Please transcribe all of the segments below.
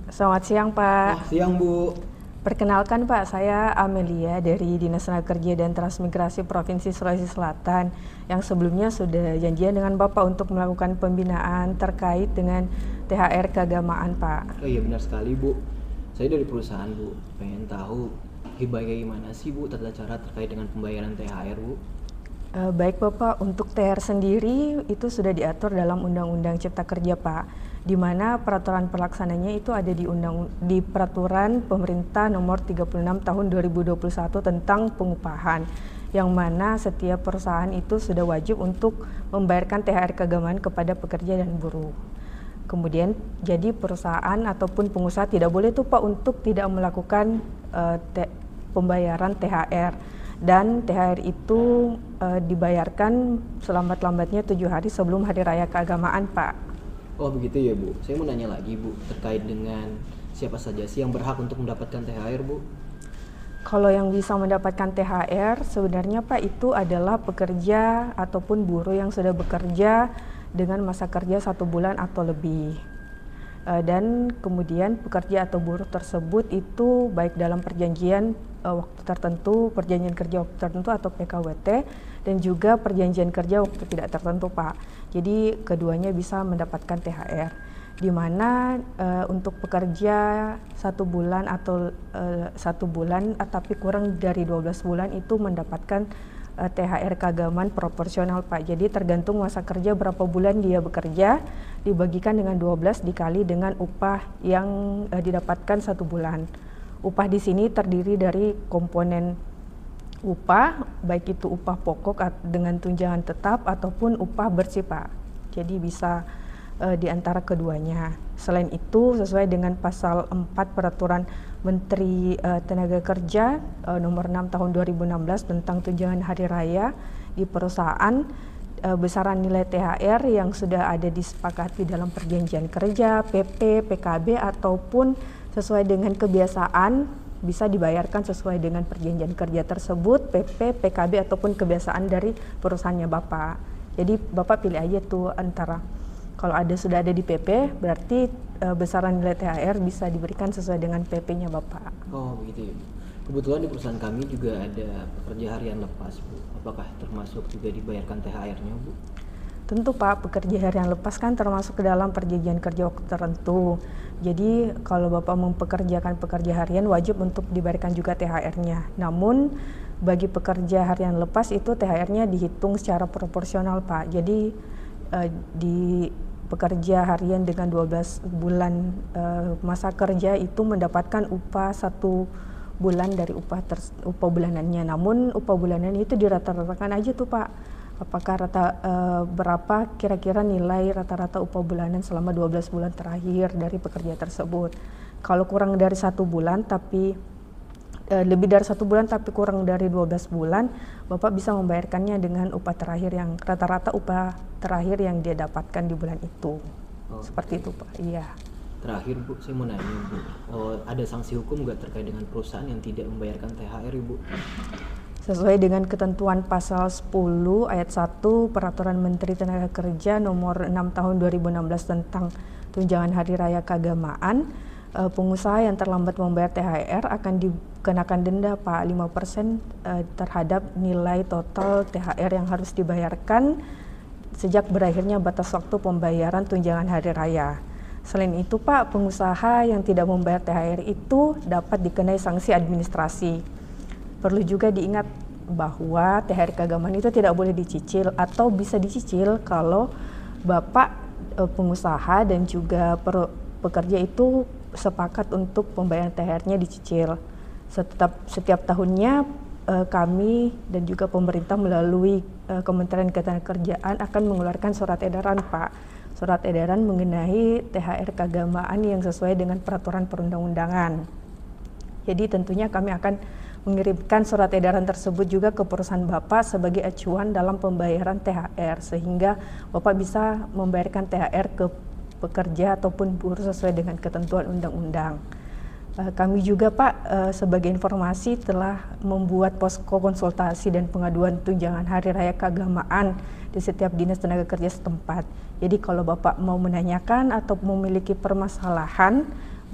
Selamat siang, Oh, Pak. siang Bu. Perkenalkan, Pak, saya Amelia dari Dinas Tenaga Kerja dan Transmigrasi Provinsi Sulawesi Selatan yang sebelumnya sudah janjian dengan Bapak untuk melakukan pembinaan terkait dengan THR keagamaan, Pak. Oh iya benar sekali Bu. Saya dari perusahaan Bu. Pengen tahu baiknya gimana sih Bu tata cara terkait dengan pembayaran THR Bu? Baik Bapak, untuk THR sendiri itu sudah diatur dalam Undang-Undang Cipta Kerja, Pak, di mana peraturan pelaksananya itu ada di Peraturan Pemerintah Nomor 36 Tahun 2021 tentang pengupahan, yang mana setiap perusahaan itu sudah wajib untuk membayarkan THR keagamaan kepada pekerja dan buruh. Kemudian jadi perusahaan ataupun pengusaha tidak boleh tuh Pak untuk tidak melakukan pembayaran THR, dan THR itu dibayarkan selambat-lambatnya 7 hari sebelum Hari Raya Keagamaan, Pak. Oh begitu ya Bu. Saya mau nanya lagi Bu terkait dengan siapa saja sih yang berhak untuk mendapatkan THR Bu? Kalau yang bisa mendapatkan THR sebenarnya Pak itu adalah pekerja ataupun buruh yang sudah bekerja dengan masa kerja 1 bulan atau lebih. Dan kemudian pekerja atau buruh tersebut itu baik dalam perjanjian waktu tertentu, perjanjian kerja waktu tertentu atau PKWT, dan juga perjanjian kerja waktu tidak tertentu, Pak. Jadi keduanya bisa mendapatkan THR. Di mana untuk pekerja 1 bulan atau 1 bulan tapi kurang dari 12 bulan itu mendapatkan THR keagamaan proporsional, Pak. Jadi tergantung masa kerja berapa bulan dia bekerja, dibagikan dengan 12 dikali dengan upah yang didapatkan 1 bulan. Upah di sini terdiri dari komponen upah, baik itu upah pokok dengan tunjangan tetap ataupun upah bersih, Pak. Jadi bisa di antara keduanya. Selain itu, sesuai dengan pasal 4 Peraturan Menteri Tenaga Kerja nomor 6 tahun 2016 tentang tunjangan hari raya di perusahaan, besaran nilai THR yang sudah ada disepakati dalam perjanjian kerja, PP, PKB ataupun sesuai dengan kebiasaan bisa dibayarkan sesuai dengan perjanjian kerja tersebut, PP, PKB ataupun kebiasaan dari perusahaannya Bapak. Jadi Bapak pilih aja tuh antara. Kalau sudah ada di PP, berarti besaran nilai THR bisa diberikan sesuai dengan PP-nya Bapak. Oh begitu ya Bu. Kebetulan di perusahaan kami juga ada pekerja harian lepas Bu. Apakah termasuk juga dibayarkan THR-nya Bu? Tentu Pak, pekerja harian lepas kan termasuk ke dalam perjanjian kerja waktu tertentu. Jadi kalau Bapak mempekerjakan pekerja harian wajib untuk dibayarkan juga THR-nya. Namun bagi pekerja harian lepas itu THR-nya dihitung secara proporsional, Pak. Jadi di pekerja harian dengan 12 bulan masa kerja itu mendapatkan upah 1 bulan dari upah bulanannya. Namun upah bulanan itu dirata-ratakan aja tuh Pak. Apakah berapa kira-kira nilai rata-rata upah bulanan selama 12 bulan terakhir dari pekerja tersebut. Kalau kurang dari 1 bulan tapi lebih dari 1 bulan tapi kurang dari 12 bulan, Bapak bisa membayarkannya dengan upah terakhir yang rata-rata upah terakhir yang dia dapatkan di bulan itu. Oh, Seperti itu Pak. Iya. terakhir Bu, saya mau nanya Bu, ada sanksi hukum nggak terkait dengan perusahaan yang tidak membayarkan THR Bu? Sesuai dengan ketentuan pasal 10 ayat 1 Peraturan Menteri Tenaga Kerja nomor 6 tahun 2016 tentang tunjangan hari raya keagamaan, pengusaha yang terlambat membayar THR akan dikenakan denda Pak 5% terhadap nilai total THR yang harus dibayarkan sejak berakhirnya batas waktu pembayaran tunjangan hari raya. Selain itu Pak, pengusaha yang tidak membayar THR itu dapat dikenai sanksi administrasi. Perlu juga diingat bahwa THR keagamaan itu tidak boleh dicicil atau bisa dicicil kalau Bapak pengusaha dan juga pekerja itu sepakat untuk pembayaran THR-nya dicicil. Setiap tahunnya kami dan juga pemerintah melalui Kementerian Ketenagakerjaan akan mengeluarkan surat edaran Pak. Surat edaran mengenai THR keagamaan yang sesuai dengan peraturan perundang-undangan. Jadi tentunya kami akan mengirimkan surat edaran tersebut juga ke perusahaan Bapak sebagai acuan dalam pembayaran THR, sehingga Bapak bisa membayarkan THR ke pekerja ataupun buruh sesuai dengan ketentuan undang-undang. Kami juga Pak sebagai informasi telah membuat posko konsultasi dan pengaduan tunjangan hari raya keagamaan di setiap dinas tenaga kerja setempat. Jadi kalau Bapak mau menanyakan atau memiliki permasalahan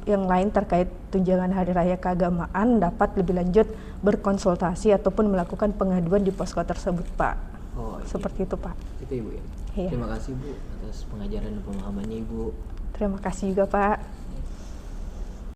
yang lain terkait tunjangan hari raya keagamaan dapat lebih lanjut berkonsultasi ataupun melakukan pengaduan di posko tersebut, Pak. Oh, Seperti itu, Pak. Itu Ibu ya. Iya. Terima kasih Bu atas pengajaran dan pemahamannya Ibu. Terima kasih juga, Pak.